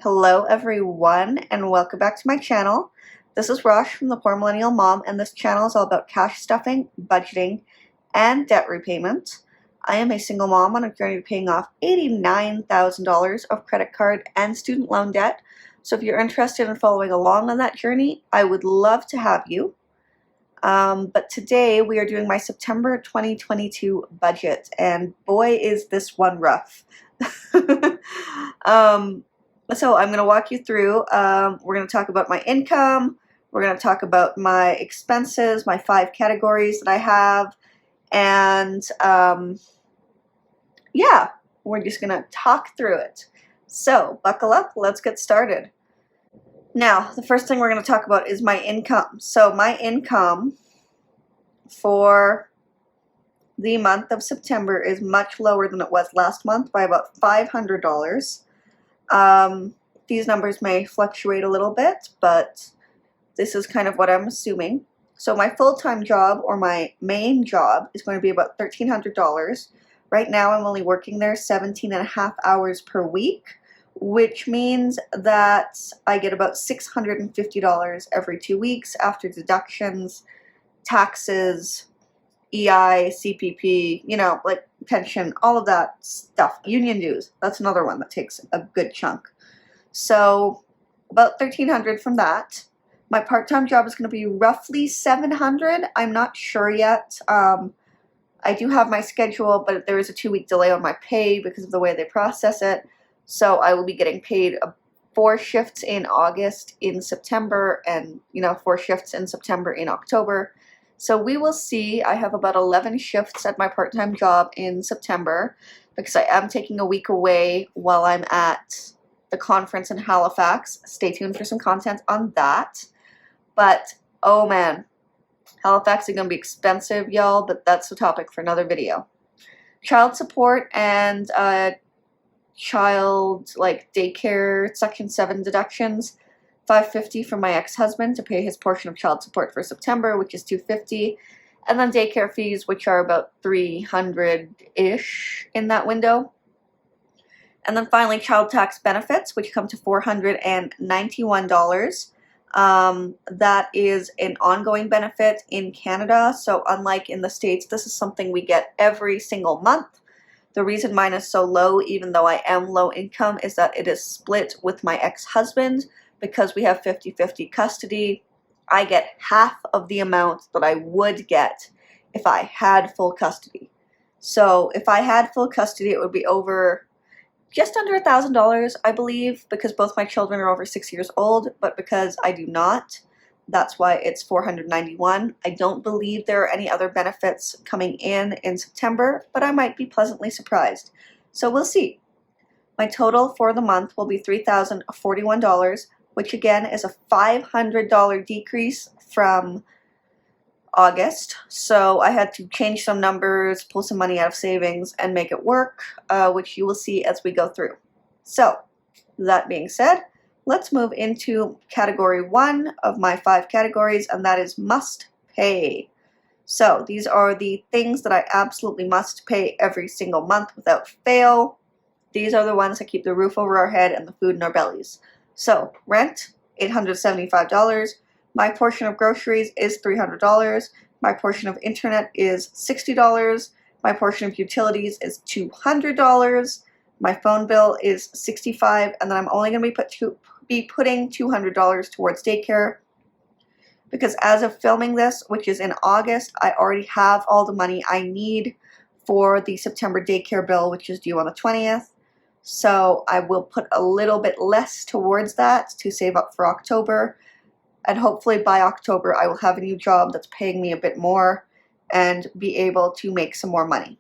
Hello everyone and welcome back to my channel. This is Rosh from the Poor Millennial Mom, and this channel is all about cash stuffing, budgeting, and debt repayment. I am a single mom on a journey to paying off $89,000 of credit card and student loan debt. So if you're interested in following along on that journey, I would love to have you. But today we are doing my September 2022 budget, and boy is this one rough. So I'm going to walk you through. We're going to talk about my income. We're going to talk about my expenses, my 5 categories that I have. And yeah, we're just going to talk through it. So buckle up. Let's get started. Now, the first thing we're going to talk about is my income. So my income for the month of September is much lower than it was last month by about $500. These numbers may fluctuate a little bit, but this is kind of what I'm assuming. So my full-time job, or my main job, is going to be about $1,300. Right now I'm only working there 17.5 hours per week, which means that I get about $650 every 2 weeks after deductions, taxes, EI, CPP, like pension, all of that stuff. Union dues, that's another one that takes a good chunk. So about $1,300 from that. My part-time job is going to be roughly $700. I'm not sure yet. I do have my schedule, but there is a 2-week delay on my pay because of the way they process it. So I will be getting paid 4 shifts in August, in September, and 4 shifts in September, in October. So we will see. I have about 11 shifts at my part-time job in September because I am taking a week away while I'm at the conference in Halifax. Stay tuned for some content on that. But oh man, Halifax is going to be expensive, y'all, but that's the topic for another video. Child support and child daycare Section 7 deductions. $550 from my ex-husband to pay his portion of child support for September, which is $250, and then daycare fees, which are about $300-ish in that window. And then finally, child tax benefits, which come to $491. That is an ongoing benefit in Canada, so unlike in the States, this is something we get every single month. The reason mine is so low, even though I am low income, is that it is split with my ex-husband. Because we have 50-50 custody, I get half of the amount that I would get if I had full custody. So if I had full custody, it would be over just under $1,000, I believe, because both my children are over 6 years old, but because I do not, that's why it's $491. I don't believe there are any other benefits coming in September, but I might be pleasantly surprised. So we'll see. My total for the month will be $3,041, which again is a $500 decrease from August. So I had to change some numbers, pull some money out of savings, and make it work, which you will see as we go through. So that being said, let's move into category 1 of my 5 categories, and that is must pay. So these are the things that I absolutely must pay every single month without fail. These are the ones that keep the roof over our head and the food in our bellies. So rent, $875. My portion of groceries is $300. My portion of internet is $60. My portion of utilities is $200. My phone bill is $65, and then I'm only going to be putting $200 towards daycare because as of filming this, which is in August, I already have all the money I need for the September daycare bill, which is due on the 20th. So I will put a little bit less towards that to save up for October. And hopefully by October I will have a new job that's paying me a bit more and be able to make some more money.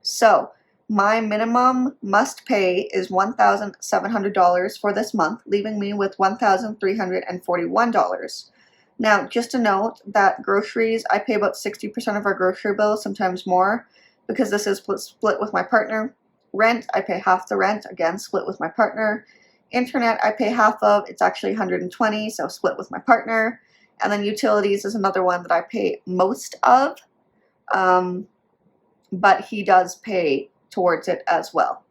So my minimum must pay is $1,700 for this month, leaving me with $1,341. Now, just a note that groceries, I pay about 60% of our grocery bill, sometimes more, because this is split with my partner. Rent, I pay half the rent, again, split with my partner. Internet, I pay half of, it's actually $120, so split with my partner. And then utilities is another one that I pay most of, but he does pay towards it as well.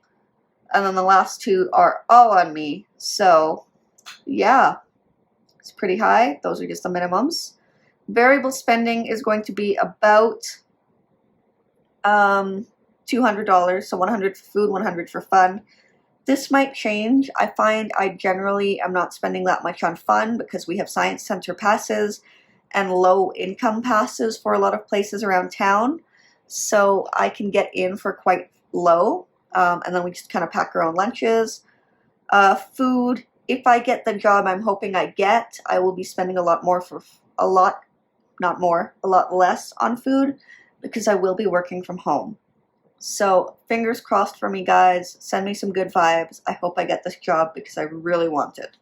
And then the last two are all on me. So yeah, it's pretty high. Those are just the minimums. Variable spending is going to be about $200. So 100 for food, 100 for fun. This might change. I find I generally am not spending that much on fun because we have science center passes and low income passes for a lot of places around town. So I can get in for quite low. And then we just kind of pack our own lunches. Food, if I get the job I'm hoping I get, I will be spending a lot less on food because I will be working from home. So fingers crossed for me, guys. Send me some good vibes. I hope I get this job because I really want it.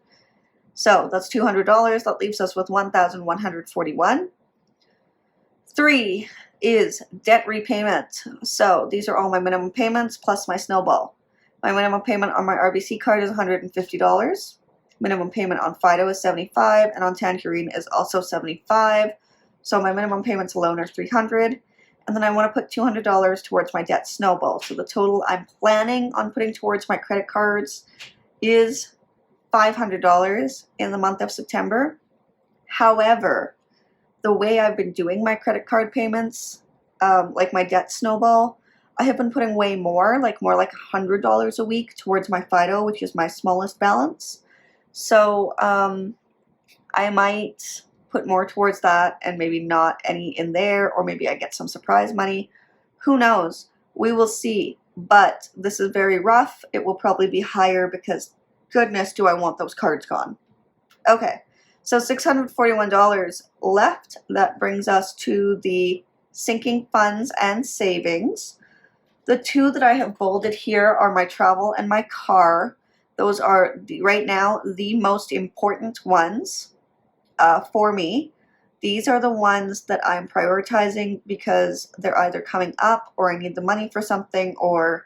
So that's $200. That leaves us with $1,141. 3 is debt repayment. So these are all my minimum payments plus my snowball. My minimum payment on my RBC card is $150. Minimum payment on Fido is $75, and on Tangerine is also $75. So my minimum payments alone are $300. And then I want to put $200 towards my debt snowball. So the total I'm planning on putting towards my credit cards is $500 in the month of September. However, the way I've been doing my credit card payments, like my debt snowball, I have been putting way more like $100 a week towards my Fido, which is my smallest balance. So I might put more towards that and maybe not any in there, or maybe I get some surprise money. Who knows? We will see. But this is very rough. It will probably be higher because goodness do I want those cards gone. Okay, so $641 left. That brings us to the sinking funds and savings. The two that I have bolded here are my travel and my car. Those are, right now, the most important ones for me. These are the ones that I'm prioritizing because they're either coming up or I need the money for something or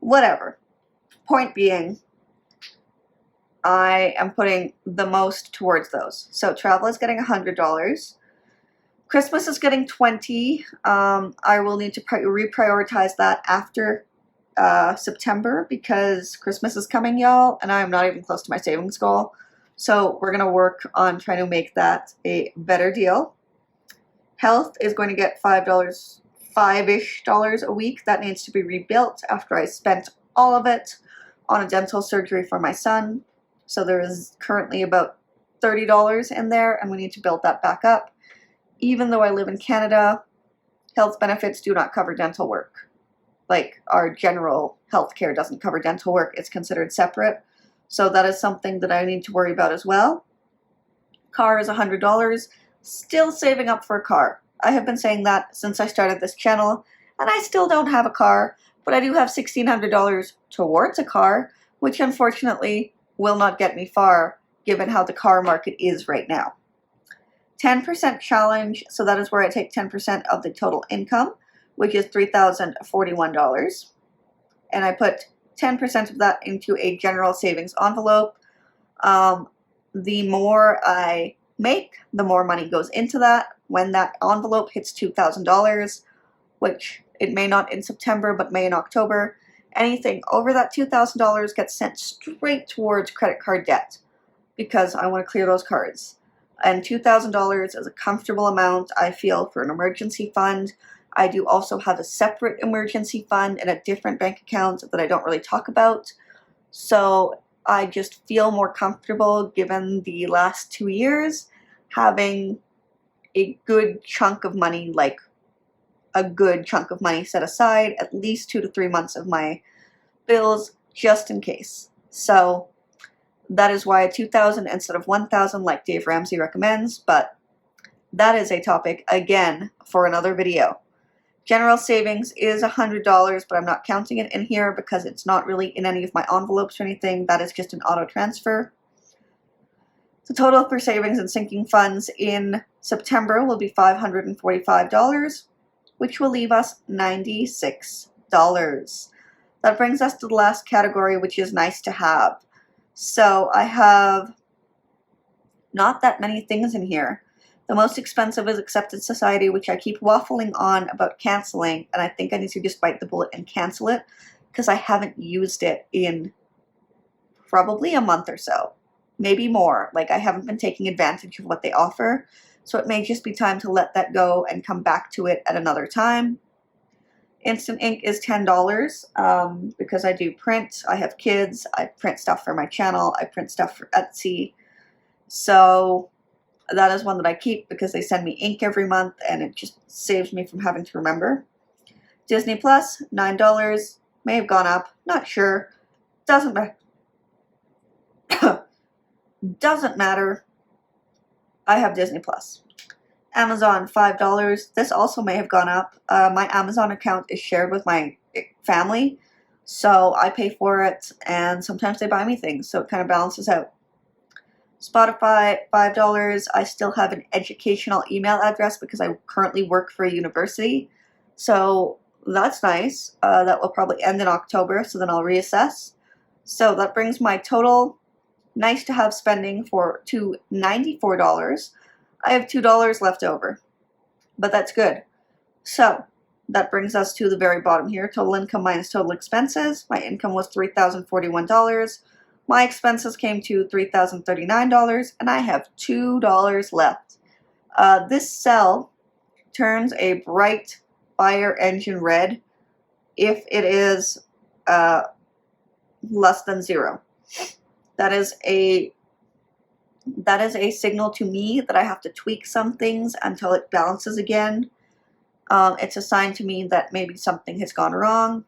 whatever. Point being, I am putting the most towards those. So travel is getting $100. Christmas is getting $20. I will need to reprioritize that after September because Christmas is coming, y'all, and I'm not even close to my savings goal. So we're going to work on trying to make that a better deal. Health is going to get $5-ish a week. That needs to be rebuilt after I spent all of it on a dental surgery for my son. So there is currently about $30 in there, and we need to build that back up. Even though I live in Canada, health benefits do not cover dental work. Like our general health care doesn't cover dental work. It's considered separate. So that is something that I need to worry about as well. Car is $100. Still saving up for a car. I have been saying that since I started this channel, and I still don't have a car, but I do have $1,600 towards a car, which unfortunately will not get me far given how the car market is right now. 10% challenge, so that is where I take 10% of the total income, which is $3,041. And I put 10% of that into a general savings envelope. The more I make, the more money goes into that. When that envelope hits $2,000, which it may not in September, but may in October, anything over that $2,000 gets sent straight towards credit card debt because I want to clear those cards. And $2,000 is a comfortable amount, I feel, for an emergency fund. I do also have a separate emergency fund and a different bank account that I don't really talk about. So I just feel more comfortable, given the last 2 years, having a good chunk of money, like a good chunk of money set aside, at least 2 to 3 months of my bills, just in case. So that is why $2,000 instead of $1,000, like Dave Ramsey recommends, but that is a topic, again, for another video. General savings is $100, but I'm not counting it in here because it's not really in any of my envelopes or anything. That is just an auto transfer. The total for savings and sinking funds in September will be $545, which will leave us $96. That brings us to the last category, which is nice to have. So I have not that many things in here. The most expensive is Accepted Society, which I keep waffling on about canceling, and I think I need to just bite the bullet and cancel it because I haven't used it in probably a month or so, maybe more. Like, I haven't been taking advantage of what they offer, so it may just be time to let that go and come back to it at another time. Instant ink is $10 because I do print. I have kids. I print stuff for my channel. I print stuff for Etsy. So that is one that I keep because they send me ink every month and it just saves me from having to remember. Disney Plus, $9. May have gone up. Not sure. Doesn't matter. Doesn't matter. I have Disney Plus. Amazon, $5. This also may have gone up. My Amazon account is shared with my family, so I pay for it, and sometimes they buy me things, so it kind of balances out. Spotify, $5. I still have an educational email address because I currently work for a university, so that's nice. That will probably end in October, so then I'll reassess. So that brings my total nice to have spending to $94. I have $2 left over, but that's good. So that brings us to the very bottom here. Total income minus total expenses. My income was $3,041. My expenses came to $3,039, and I have $2 left. This cell turns a bright fire engine red if it is less than 0. That is a signal to me that I have to tweak some things until it balances again. It's a sign to me that maybe something has gone wrong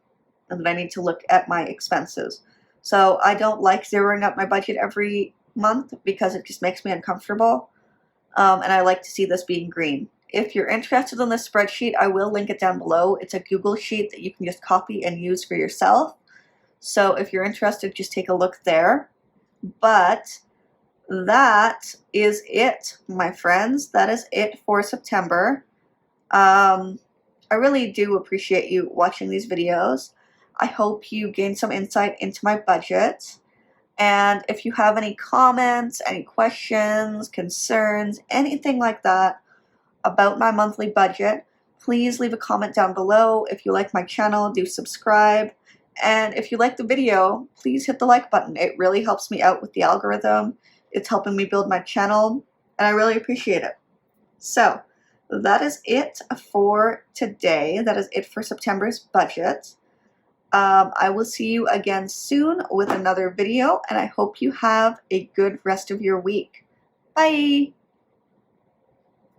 and that I need to look at my expenses. So I don't like zeroing up my budget every month because it just makes me uncomfortable. And I like to see this being green. If you're interested in this spreadsheet, I will link it down below. It's a Google sheet that you can just copy and use for yourself. So if you're interested, just take a look there. But that is it, my friends. That is it for September. I really do appreciate you watching these videos. I hope you gain some insight into my budget. And if you have any comments, any questions, concerns, anything like that about my monthly budget, please leave a comment down below. If you like my channel, do subscribe. And if you like the video, please hit the like button. It really helps me out with the algorithm. It's helping me build my channel, and I really appreciate it. So that is it for today. That is it for September's budget. I will see you again soon with another video, and I hope you have a good rest of your week. Bye!